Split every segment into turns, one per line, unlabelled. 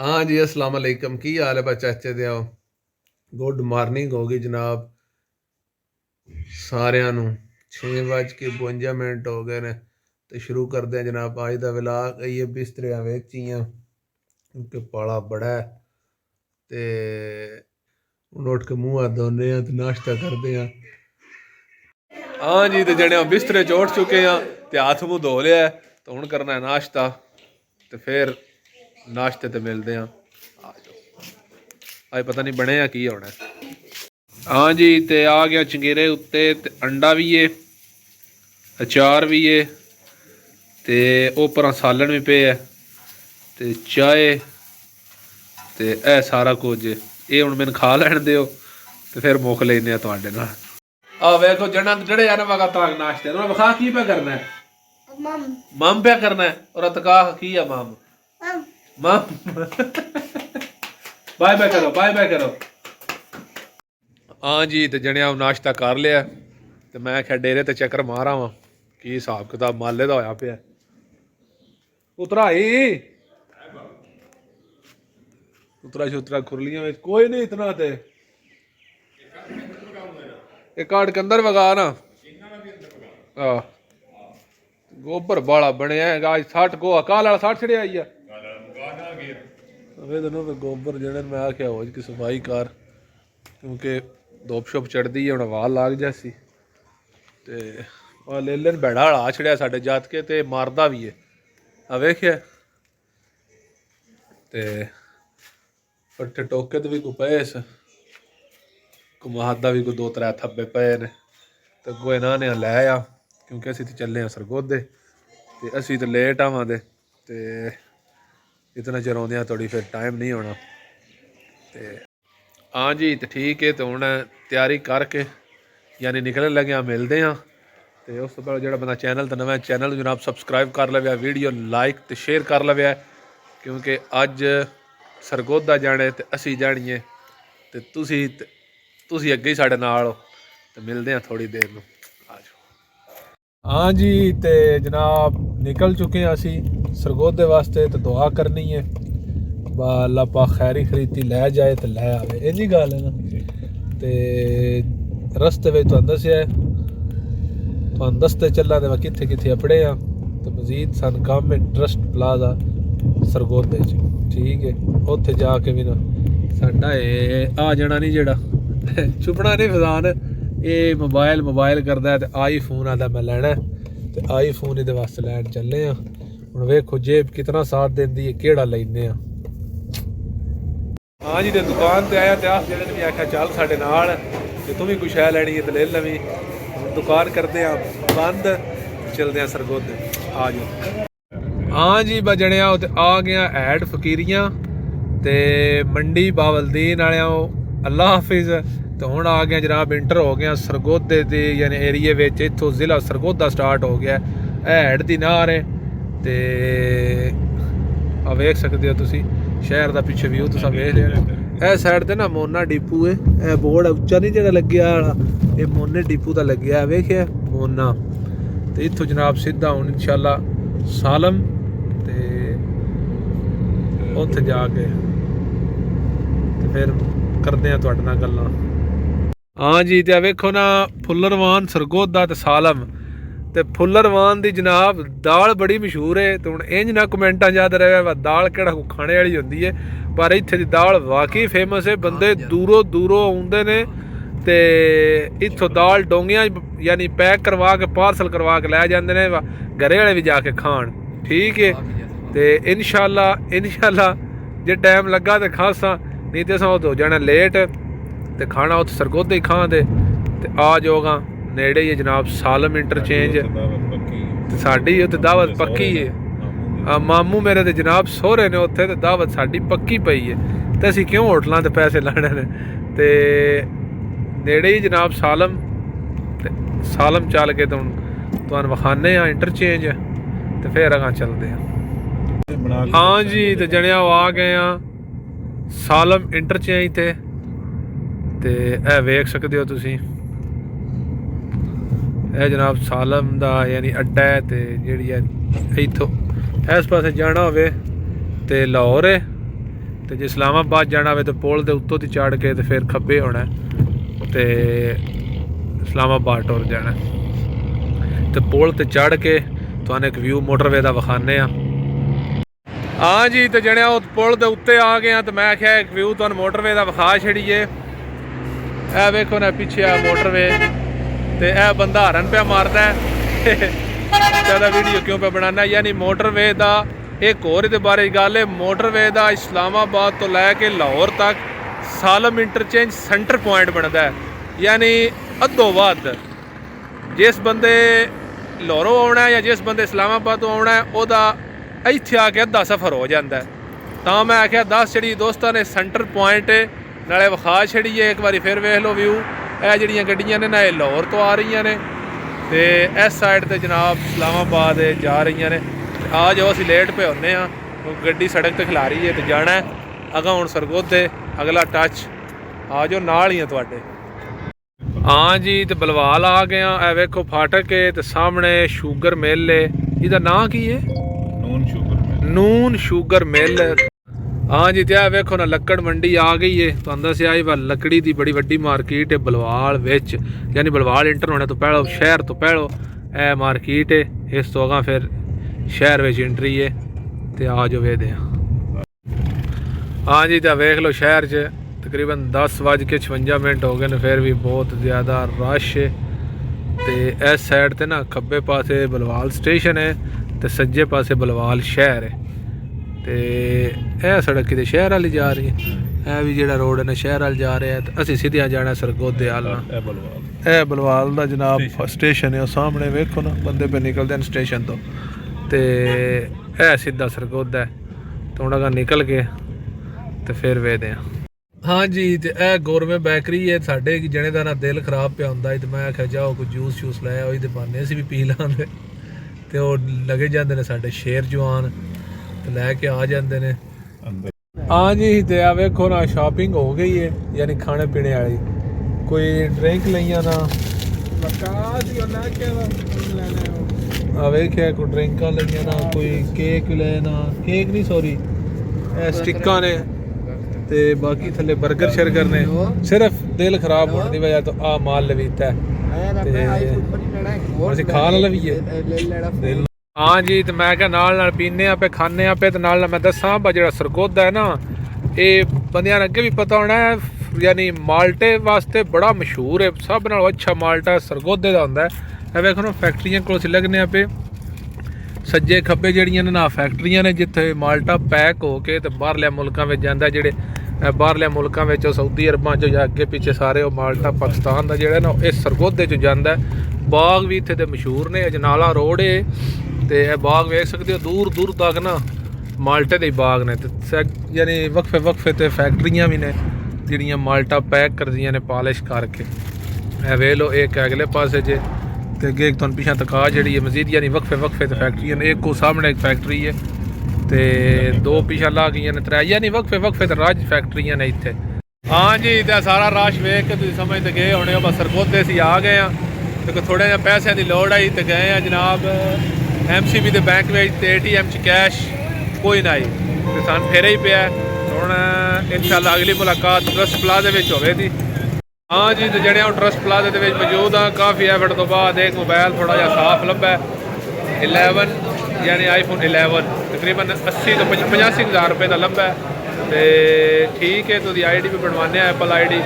हाँ जी, अस्सलाम वालेकुम। की हाल है चाचे दे? गुड मॉर्निंग होगी जनाब सारिਆਂ ਨੂੰ। 6:52 हो गए ने तो शुरू करते हैं जनाब अज का विलाग। ये बिस्तरे वेचियाँ क्योंकि पाला बड़ा है। तो हुण उठ के मूँह हाथ धोने तो नाश्ता करते हैं। हाँ जी, तो जने बिस्तरे च उठ चुके हैं तो हाथ मूँह धो लिया तो हुण करना है नाश्ता। तो फिर नाश्ते ते मिलते हैं। अज पता नहीं बने की होना। हाँ जी, तो आ गया चंगेरे उत्ते अंडा भी है, अचार भी है, तो उपरा सालन भी पे है, तो चाय तो यह सारा कुछ। ये हुण मैनूं खा लैण दिओ तो फिर मुक लैने तुहाडे नाल। आ वेखो जना जड़े यार वगा ताक नाश्ते ना विखा की पे करना है। मम पे करना है और अतका की है मम मम बाय बाय करो, बाय बाय करो। हाँ जी, तो जने नाश्ता कर लिया तो मैं क्या डेरे ते चक्कर मारा वा कि हिसाब किताब माले का होया पे। उतरा ही उतरा शुतरा खुरलियां में कोई नहीं इतना ते एक काट के अंदर वगा ना। गोबर बाला बनया आज 60 गोहा काल वाला 60 छड़िया आई है गोबर जने मैं आख्या हो की सफाई कर क्योंकि धुप शुप चढ़ती है। हूँ वाल लाग जासी तो ले लेन बैड़ा हड़ा छड़िया साडे जातके ते मारदा भी है। आ वेखिया ते पट्ठे टोके तो भी कोई पे कुमादा भी कोई 2-3 थब्बे पे ने तो अगो इन्हों ने लै आ क्योंकि असी तो चले सरगोधे तो असी तो लेट आवां ते इतना चिर आउंदियां थोड़ी फिर टाइम नहीं होना। तो हाँ जी, तो ठीक है। तो हुण तैयारी करके यानी निकलने लगे मिलते हैं। तो उस तो पहले जो बंदा चैनल तो नवा चैनल जनाब सबसक्राइब कर लवे, वीडियो लाइक तो शेयर कर लवे क्योंकि अज सरगोधा जाने तो असी जानिए तो तुसी अगे ही साढ़े नाल हो। तो मिलते हैं थोड़ी देर में। हाँ जी, तो जनाब निकल चुके हैं असी सरगोधे वास्ते। तो दुआ करनी है अल्लाह पाक खैरी खरीदी लै जाए तो लै आवे, इन्नी गल है ना। तो रस्ते में तुहानूं दस्सिया तुहानूं दसते चला तो कित्थे कित्थे अपड़े आ। तो मजीद सन काम है ट्रस्ट प्लाजा सरगोधे च, ठीक है। उत्थे जाके भी ना साडा आ जाना नहीं जेड़ा छुपना नहीं फजान ये मोबाइल करदा है। तो आई फोन आदा मैं लैना तो आई फोन ये वास्ते लैन चले आ। हुण वेखो जेब कितना साथ देंदी है, केड़ा लैने आ। हाँ जी, तो दुकान ते आया तो आप जेड़े ने भी आख्या चल साडे नाल ते तू भी कोई शै लैनी है तो ले लवी। दुकान करते हैं बंद, चलते हैं सरगोधे। आ जाओ। हाँ जी, बजने आ गया ऐड फकीरियां ते मंडी बावलदीन वाले अल्लाह हाफिज़। तो हुण आ गया जनाब इंटर हो गया सरगोधे दे यानी एरिए विच। इत्थों जिला सरगोधा स्टार्ट हो गया हैड दी नार है। तो आ वेख सकते हो तुसी शहर का पिछे व्यू तुसा वेख लिया। इस साइड ते ना मोना डिपू है। यह बोर्ड उच्चा नहीं जो लग्या ये मोने डिपू का लग्या वेखिया मोना। तो इत्थों जनाब सीधा हूँ इंशाल्लाह सालम ते उत्थे जाके तो फिर करते हैं तुहाडे नाल गल्लां। हाँ जी, तो वेखो ना फुल्लरवान सरगोधा ते सालम ते फुल्लरवान दी जनाब दाल बड़ी मशहूर है। तो हुण इंज ना कमेंटा याद रहे दाल केड़ा खाने वाली होंदी है, पर इत्थे दी दाल वाकई फेमस है। बंदे दूरों दूरों आउंदे ने ते इत्थों दाल डोंगियां यानी पैक करवा के पार्सल करवा के लै जांदे ने घरे वाले भी जाके खाण, ठीक है। तो इंशाल्लाह जे टाइम लगा तो खासा, नहीं तो असां हो जाना लेट तो खाना उत्थे सरगोधे ही खां दे। ते आ जाओगा नेड़े ही है जनाब सालम इंटरचेंज। तो साडी उत्थे दावत पक्की है। मामू मेरे ते जनाब सोहरे ने उत्थे ते दावत साडी पक्की पई है। तो असीं क्यों होटलों ते पैसे लाने ने। ते नेड़े ही जनाब सालम ते सालम चल के तो तुहानूं विखाने इंटरचेंज तो फिर अगां चलते हैं। हाँ जी, तो जने आ गए सालम इंटरचेंज ते ए वेख सकते हो तुसी यह जनाब सालम का यानी अड्डा है। तो जी है इतों इस पास जाना हो तो लाहौर है ਤੇ ਜੇ ਇਸਲਾਮਾਬਾਦ ਜਾਣਾ ਹੋਵੇ ਤਾਂ ਪੁਲ ਦੇ ਉੱਤੋਂ ਦੀ ਚੜ੍ਹ ਕੇ ਤੇ ਫਿਰ ਖੱਬੇ ਹੋਣਾ ਤੇ ਇਸਲਾਮਾਬਾਦ ਟੁਰ ਜਾਣਾ। ਤੇ ਪੁਲ ਤੇ ਚੜ੍ਹ ਕੇ ਤੁਹਾਨੂੰ ਇੱਕ ਵਿਊ ਮੋਟਰਵੇ ਦਾ ਵਿਖਾਉਂਦੇ ਆ। ਹਾਂ ਜੀ, ਤੇ ਜਣਿਆ ਉਹ ਪੁਲ ਦੇ ਉੱਤੇ ਆ ਗਏ ਆ ਤੇ ਮੈਂ ਆਖਿਆ ਇੱਕ ਵਿਊ ਤੁਹਾਨੂੰ ਮੋਟਰਵੇ ਦਾ ਵਿਖਾ ਛੜੀਏ। ਇਹ ਵੇਖੋ ਨਾ ਪਿੱਛੇ ਆ ਮੋਟਰਵੇ ਤੇ ਇਹ ਬੰਦਾ ਹਰਨ ਪਿਆ ਮਾਰਦਾ ਜ਼ਿਆਦਾ ਵੀਡੀਓ ਕਿਉਂ ਪਿਆ ਬਣਾਉਣਾ। ਯਾਨੀ ਮੋਟਰਵੇ ਦਾ ਇੱਕ ਹੋਰ ਇਹਦੇ ਬਾਰੇ ਗੱਲ ਹੈ, ਮੋਟਰਵੇ ਦਾ ਇਸਲਾਮਾਬਾਦ ਤੋਂ ਲੈ ਕੇ ਲਾਹੌਰ ਤੱਕ ਸਾਲਮ ਇੰਟਰਚੇਂਜ ਸੈਂਟਰ ਪੁਆਇੰਟ ਬਣਦਾ ਹੈ। ਯਾਨੀ ਅੱਧੋ ਵੱਧ ਜਿਸ ਬੰਦੇ ਲਾਹੌਰੋਂ ਆਉਣਾ ਜਾਂ ਜਿਸ ਬੰਦੇ ਇਸਲਾਮਾਬਾਦ ਤੋਂ ਆਉਣਾ ਉਹਦਾ ਇੱਥੇ ਆ ਕੇ ਅੱਧਾ ਸਫ਼ਰ ਹੋ ਜਾਂਦਾ। ਤਾਂ ਮੈਂ ਆਖਿਆ 10 ਜਿਹੜੀ ਦੋਸਤਾਂ ਨੇ ਸੈਂਟਰ ਪੁਆਇੰਟ ਨਾਲੇ ਵਿਖਾ ਛੜੀਏ ਇੱਕ ਵਾਰੀ ਫਿਰ ਵੇਖ ਲਓ ਵਿਊ। ਇਹ ਜਿਹੜੀਆਂ ਗੱਡੀਆਂ ਨੇ ਨਾ ਇਹ ਲਾਹੌਰ ਤੋਂ ਆ ਰਹੀਆਂ ਨੇ ਤੇ ਇਸ ਸਾਈਡ ਤੇ ਜਨਾਬ ਇਸਲਾਮਾਬਾਦ ਜਾ ਰਹੀਆਂ ਨੇ। ਆ ਜਾਓ ਅਸੀਂ ਲੇਟ ਪਏ ਹੁੰਦੇ ਹਾਂ, ਗੱਡੀ ਸੜਕ ਤੇ ਖਿਲਾ ਰਹੀ ਹੈ ਤੇ ਜਾਣਾ ਅਗਾ ਹੁਣ ਸਰਗੋਧੇ ਅਗਲਾ ਟੱਚ। ਆ ਜਾਓ ਨਾਲ ਹੀ ਆ ਤੁਹਾਡੇ। ਹਾਂ ਜੀ, ਤੇ ਬਲਵਾਲ ਆ ਗਏ ਆ। ਇਹ ਵੇਖੋ ਫਾਟਕ ਤੇ ਸਾਹਮਣੇ ਸ਼ੂਗਰ ਮਿਲ ਹੈ। ਇਹਦਾ ਨਾਂ ਕੀ ਹੈ? ਨੂਨ ਸ਼ੂਗਰ ਮਿਲ। ਹਾਂ ਜੀ, ਤੇ ਇਹ ਵੇਖੋ ਨਾ ਲੱਕੜ ਮੰਡੀ ਆ ਗਈ ਹੈ। ਤੁਹਾਨੂੰ ਦੱਸਿਆ ਇਹ ਲੱਕੜੀ ਦੀ ਬੜੀ ਵੱਡੀ ਮਾਰਕੀਟ ਹੈ ਬਲਵਾਲ ਵਿੱਚ। ਯਾਨੀ ਬਲਵਾਲ ਇੰਟਰ ਹੋਣੇ ਤੋਂ ਪਹਿਲਾਂ ਸ਼ਹਿਰ ਤੋਂ ਪਹਿਲਾਂ ਇਹ ਮਾਰਕੀਟ ਹੈ। ਇਸ ਤੋਂ ਅਗਾਂਹ ਫਿਰ ਸ਼ਹਿਰ ਵਿੱਚ ਐਂਟਰੀ ਹੈ। ਤੇ ਆ ਜਾਓ ਵੇਖਦੇ ਹਾਂ। ਹਾਂ ਜੀ, ਤਾਂ ਵੇਖ ਲਓ ਸ਼ਹਿਰ 'ਚ ਤਕਰੀਬਨ 10:56 ਹੋ ਗਏ ਨੇ, ਫਿਰ ਵੀ ਬਹੁਤ ਜ਼ਿਆਦਾ ਰਸ਼ ਹੈ। ਤੇ ਇਸ ਸਾਈਡ ਤੇ ਨਾ ਖੱਬੇ ਪਾਸੇ ਬਲਵਾਲ ਸਟੇਸ਼ਨ ਹੈ ਤੇ ਸੱਜੇ ਪਾਸੇ ਬਲਵਾਲ ਸ਼ਹਿਰ ਹੈ। ਤੇ ਇਹ ਸੜਕ ਕਿਤੇ ਸ਼ਹਿਰ ਵਾਲੀ ਜਾ ਰਹੀ ਹੈ। ਇਹ ਵੀ ਜਿਹੜਾ ਰੋਡ ਹੈ ਨਾ ਸ਼ਹਿਰ ਵੱਲ ਜਾ ਰਿਹਾ ਤੇ ਅਸੀਂ ਸਿੱਧਿਆਂ ਜਾਣਾ ਸਰਗੋਧੇ ਵੱਲ। ਇਹ ਬਲਵਾਲ ਦਾ ਜਨਾਬ ਸਟੇਸ਼ਨ ਹੈ। ਉਹ ਸਾਹਮਣੇ ਵੇਖੋ ਨਾ ਬੰਦੇ ਪੇ ਨਿਕਲਦੇ ਨੇ ਸਟੇਸ਼ਨ ਤੋਂ ਤੇ ਇਹ ਸਿੱਧਾ ਸਰਗੋਧਾ ਤੇ ਹੁਣ ਅਗਾ ਨਿਕਲ ਕੇ ਤੇ ਫਿਰ ਵੇਖਦੇ ਹਾਂ। ਹਾਂ ਜੀ, ਤੇ ਇਹ ਗੌਰਮੇ ਬੇਕਰੀ ਹੈ। ਸਾਡੇ ਜਣੇ ਦਾ ਨਾ ਦਿਲ ਖਰਾਬ ਪਿਆ ਹੁੰਦਾ ਤੇ ਮੈਂ ਆਖਿਆ ਜਾਓ ਕੋਈ ਜੂਸ ਸ਼ੂਸ ਲੈ ਆਓ, ਇਹਦੇ ਬਹਾਨੇ ਅਸੀਂ ਵੀ ਪੀ ਲਾਂਗੇ। ਤੇ ਉਹ ਲੱਗੇ ਜਾਂਦੇ ਨੇ ਸਾਡੇ ਸ਼ੇਰ ਜਵਾਨ ਤੇ ਲੈ ਕੇ ਆ ਜਾਂਦੇ ਨੇ। ਹਾਂ ਜੀ, ਤੇ ਆ ਵੇਖੋ ਨਾ ਸ਼ਾਪਿੰਗ ਹੋ ਗਈ ਹੈ ਯਾਨੀ ਖਾਣੇ ਪੀਣੇ ਵਾਲੀ। ਕੋਈ ਡਰਿੰਕ ਲਈਆਂ ਨਾ ਆ ਵੇਖਿਆ, ਕੋਈ ਡਰਿੰਕਾਂ ਲਈਆਂ ਨਾ, ਕੋਈ ਕੇਕ ਲੈਣਾ, ਕੇਕ ਨਹੀਂ ਸੌਰੀ ਇਹ ਸਟਿੱਕਾਂ ਨੇ ਤੇ ਬਾਕੀ ਥੱਲੇ 버ਗਰ ਸ਼ਰਗਰ ਨੇ। ਸਿਰਫ ਦਿਲ ਖਰਾਬ ਹੋਣ ਦੀ ਵਜ੍ਹਾ ਤੋਂ ਆ ਮਾਲ ਲਵੀਤਾ ਤੇ ਅਸੀਂ ਖਾਣ ਵਾਲਾ ਵੀ ਹੈ। ਹਾਂ ਜੀ, ਤੇ ਮੈਂ ਕਿਹਾ ਨਾਲ ਨਾਲ ਪੀਨੇ ਆ ਪਏ ਖਾਣੇ ਆ ਪਏ ਤੇ ਨਾਲ ਨਾਲ ਮੈਂ ਦੱਸਾਂ ਜਿਹੜਾ ਸਰਗੋਧਾ ਹੈ ਨਾ ਇਹ ਬੰਦਿਆਂ ਨੂੰ ਅੱਗੇ ਵੀ ਪਤਾ ਹੋਣਾ ਹੈ। ਯਾਨੀ ਮਾਲਟੇ ਵਾਸਤੇ ਬੜਾ ਮਸ਼ਹੂਰ ਹੈ। ਸਭ ਨਾਲੋਂ ਅੱਛਾ ਮਾਲਟਾ ਸਰਗੋਧੇ ਦਾ ਹੁੰਦਾ ਹੈ। ਇਹ ਵੇਖੋ ਨਾ ਫੈਕਟਰੀਆਂ ਕੋਲ ਅਸੀਂ ਲੱਗਨੇ ਆ ਪਏ। ਸੱਜੇ ਖੱਬੇ ਜਿਹੜੀਆਂ ਨੇ ਨਾ ਫੈਕਟਰੀਆਂ ਨੇ ਜਿੱਥੇ ਮਾਲਟਾ ਪੈਕ ਹੋ ਕੇ ਤੇ ਬਾਹਰਲੇ ਮੁਲਕਾਂ ਵਿੱਚ ਜਾਂਦਾ। ਜਿਹੜੇ ਬਾਹਰਲੇ ਮੁਲਕਾਂ ਵਿੱਚ ਸਾਊਦੀ ਅਰਬਾਂ 'ਚੋਂ ਜਾਂ ਅੱਗੇ ਪਿੱਛੇ ਸਾਰੇ ਉਹ ਮਾਲਟਾ ਪਾਕਿਸਤਾਨ ਦਾ ਜਿਹੜਾ ਨਾ ਇਹ ਸਰਗੋਧੇ 'ਚ ਜਾਂਦਾ। ਬਾਗ ਵੀ ਇੱਥੇ ਦੇ ਮਸ਼ਹੂਰ ਨੇ। ਅਜਨਾਲਾ ਰੋਡ ਹੈ ਤੇ ਇਹ ਬਾਗ ਵੇਖ ਸਕਦੇ ਹੋ ਦੂਰ ਦੂਰ ਤੱਕ ਨਾ ਮਾਲਟੇ ਦੇ ਬਾਗ ਨੇ। ਤੇ ਯਾਨੀ ਵਕਫੇ ਤੇ ਫੈਕਟਰੀਆਂ ਵੀ ਨੇ ਜਿਹੜੀਆਂ ਮਾਲਟਾ ਪੈਕ ਕਰਦੀਆਂ ਨੇ ਪਾਲਿਸ਼ ਕਰਕੇ। ਇਹ ਵੇਖ ਲਓ ਇੱਕ ਅਗਲੇ ਪਾਸੇ 'ਚ ਤੇ ਅੱਗੇ ਤੁਹਾਨੂੰ ਪਿੱਛੇ ਤਕਾ ਜਿਹੜੀ ਹੈ ਮਜ਼ੀਦ ਯਾਨੀ ਵਕਫੇ ਤੇ ਫੈਕਟਰੀਆਂ ਨੇ। ਇੱਕ ਉਹ ਸਾਹਮਣੇ ਇੱਕ ਫੈਕਟਰੀ ਹੈ ਤੇ ਦੋ ਪਿੱਛੇ ਲਾ ਗਈਆਂ ਨੇ ਤਰੇ ਯਾਨੀ ਵਕਫੇ ਤੇ ਰਾਜ ਫੈਕਟਰੀਆਂ ਨੇ ਇੱਥੇ। ਹਾਂ ਜੀ, ਤੇ ਸਾਰਾ ਰਸ਼ ਵੇਖ ਕੇ ਤੁਸੀਂ ਸਮਝਦੇ ਗਏ ਹੋਣੇ ਹੋ ਬਸ ਸਰਗੋਧੇ ਅਸੀਂ ਆ ਗਏ ਹਾਂ ਤੇ ਥੋੜ੍ਹੇ ਜਿਹੇ ਪੈਸਿਆਂ ਦੀ ਲੋੜ ਆਈ ਤੇ ਗਏ ਆ ਜਨਾਬ MCB ਦੇ ਬੈਂਕ ਵਿੱਚ ਤੇ ATM 'ਚ ਕੈਸ਼ ਕੋਈ ਨਾ ਆਈ ਤੇ ਸਾਨੂੰ ਫੇਰੇ ਹੀ ਪਿਆ। ਹੁਣ ਇਨਸ਼ਾਅੱਲਾ ਅਗਲੀ ਮੁਲਾਕਾਤ ਟਰਸਟ ਪਲਾਜ਼ੇ ਵਿੱਚ ਹੋਵੇਗੀ। ਹਾਂ ਜੀ, ਤੇ ਜਿਹੜੇ ਉਹ ਟਰਸਟ ਪਲਾਜ਼ੇ ਦੇ ਵਿੱਚ ਮੌਜੂਦ ਆ। ਕਾਫੀ ਐਫਰਟ ਤੋਂ ਬਾਅਦ ਇੱਕ ਮੋਬਾਈਲ ਥੋੜ੍ਹਾ ਜਿਹਾ ਸਾਫ਼ ਲੱਭਾ 11 ਯਾਨੀ iPhone 11 ਤਕਰੀਬਨ 80 ਤੋਂ 85 ਹਜ਼ਾਰ ਰੁਪਏ ਦਾ ਲੱਭਾ ਤੇ ਠੀਕ ਹੈ। ਤੁਸੀਂ ID ਵੀ ਬਣਵਾਉਂਦੇ ਆ Apple ID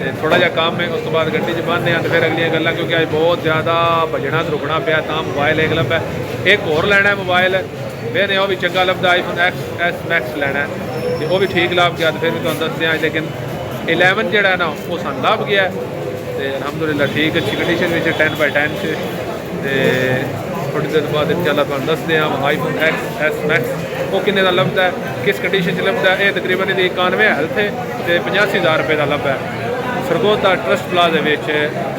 ਤੇ ਥੋੜ੍ਹਾ ਜਿਹਾ ਕੰਮ ਹੈ। ਉਸ ਤੋਂ ਬਾਅਦ ਗੱਡੀ 'ਚ ਬੰਨ੍ਹਦੇ ਹਾਂ ਤੇ ਫਿਰ ਅਗਲੀਆਂ ਗੱਲਾਂ ਕਿਉਂਕਿ ਅੱਜ ਬਹੁਤ ਜ਼ਿਆਦਾ ਭੱਜਣਾ ਤੇ ਰੁਕਣਾ ਪਿਆ ਤਾਂ ਮੋਬਾਈਲ ਇੱਕ ਲੱਭਾ। ਇੱਕ ਹੋਰ ਲੈਣਾ ਮੋਬਾਈਲ ਵੇਖਦੇ ਉਹ ਵੀ ਚੰਗਾ ਲੱਭਦਾ iPhone XS Max ਲੈਣਾ ਤੇ ਉਹ ਵੀ ਠੀਕ ਲੱਭ ਗਿਆ ਤੇ ਫਿਰ ਵੀ ਤੁਹਾਨੂੰ ਦੱਸਦੇ ਹਾਂ। ਲੇਕਿਨ 11 ਜਿਹੜਾ ਨਾ ਉਹ ਸਾਨੂੰ ਲੱਭ ਗਿਆ ਤੇ ਅਲਹਮਦੁਲਿਲਾ ਠੀਕ ਅੱਛੀ ਕੰਡੀਸ਼ਨ ਵਿੱਚ 10/10 'ਚ ਤੇ ਥੋੜ੍ਹੀ ਦੇਰ ਬਾਅਦ ਇਨਸ਼ਾਅੱਲਾ ਤੁਹਾਨੂੰ ਦੱਸਦੇ ਹਾਂ iPhone XS Max ਉਹ ਕਿੰਨੇ ਦਾ ਲੱਭਦਾ ਕਿਸ ਕੰਡੀਸ਼ਨ 'ਚ ਲੱਭਦਾ। ਇਹ ਤਕਰੀਬਨ ਇਹਦੀ 91 ਹੈਲਥ ਹੈ ਤੇ 85 ਹਜ਼ਾਰ ਰੁਪਏ ਦਾ ਲੱਭਾ ਸਰਗੋਧਾ ਟਰਸਟ ਪਲਾਜ਼ੇ ਵਿੱਚ।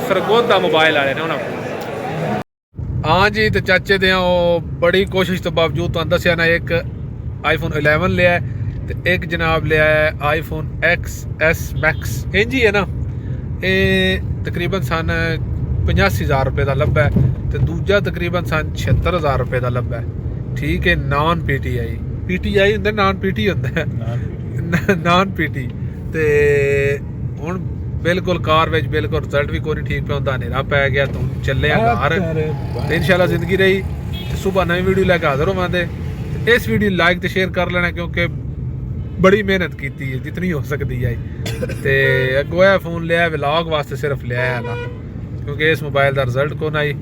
ਸਰਗੋਧਾ ਮੋਬਾਈਲ ਵਾਲੇ ਨੇ ਉਹਨਾਂ ਕੋਲ। ਹਾਂ ਜੀ, ਤੇ ਚਾਚੇ ਦੇ ਉਹ ਬੜੀ ਕੋਸ਼ਿਸ਼ ਤੋਂ ਬਾਵਜੂਦ ਤੁਹਾਨੂੰ ਦੱਸਿਆ ਨਾ ਇੱਕ iPhone 11 ਲਿਆ ਤੇ ਇੱਕ ਜਨਾਬ ਲਿਆ ਹੈ iPhone XS Max ਇੰਝ ਹੀ ਹੈ ਨਾ। ਇਹ ਤਕਰੀਬਨ ਸਨ 85 ਹਜ਼ਾਰ ਰੁਪਏ ਦਾ ਲੱਭਾ ਤੇ ਦੂਜਾ ਤਕਰੀਬਨ ਸਨ 76 ਹਜ਼ਾਰ ਰੁਪਏ ਦਾ ਲੱਭਾ। ਠੀਕ ਹੈ, ਨਾਨ PTI ਹੁੰਦਾ ਨਾਨ PT ਹੁੰਦਾ ਨਾਨ ਪੀਟੀ ਤੇ ਹੁਣ ਬਿਲਕੁਲ ਕਾਰ ਵਿੱਚ ਬਿਲਕੁਲ ਰਿਜ਼ਲਟ ਵੀ ਕੋਈ ਨਹੀਂ ਠੀਕ ਪਿਆ ਹੁੰਦਾ, ਹਨੇਰਾ ਪੈ ਗਿਆ ਤੂੰ ਚੱਲੇ ਆ ਘਰ ਤੇ ਇਨਸ਼ਾਅੱਲਾ ਜ਼ਿੰਦਗੀ ਰਹੀ ਤੇ ਸਵੇਰ ਨਵੀਂ ਵੀਡੀਓ ਲੈ ਕੇ ਹਾਜ਼ਰ ਹੋਵਾਂਗੇ। ਤੇ ਇਸ ਵੀਡੀਓ ਲਾਈਕ ਤੇ ਸ਼ੇਅਰ ਕਰ ਲੈਣਾ ਕਿਉਂਕਿ ਬੜੀ ਮਿਹਨਤ ਕੀਤੀ ਹੈ ਜਿਤਨੀ ਹੋ ਸਕਦੀ ਹੈ ਤੇ ਅੱਗੋਂ ਇਹ ਫੋਨ ਲਿਆ ਵਲੌਗ ਵਾਸਤੇ ਸਿਰਫ ਲਿਆ ਨਾ ਕਿਉਂਕਿ ਇਸ ਮੋਬਾਈਲ ਦਾ ਰਿਜ਼ਲਟ ਕੋਨ ਆਈ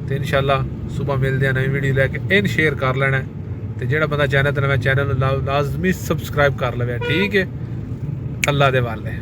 ਤੇ ਇਨਸ਼ਾਅੱਲਾ ਸਵੇਰ ਮਿਲਦੇ ਆ ਨਵੀਂ ਵੀਡੀਓ ਲੈ ਕੇ। ਇਨ ਸ਼ੇਅਰ ਕਰ ਲੈਣਾ ਤੇ ਜਿਹੜਾ ਬੰਦਾ ਚੈਨਲ ਤੇ ਨਵਾਂ ਚੈਨਲ ਨੂੰ ਲਾਜ਼ਮੀ ਸਬਸਕ੍ਰਾਈਬ ਕਰ ਲਵੇ। ਠੀਕ ਹੈ, ਅੱਲਾ ਦੇ ਵਾਲੇ।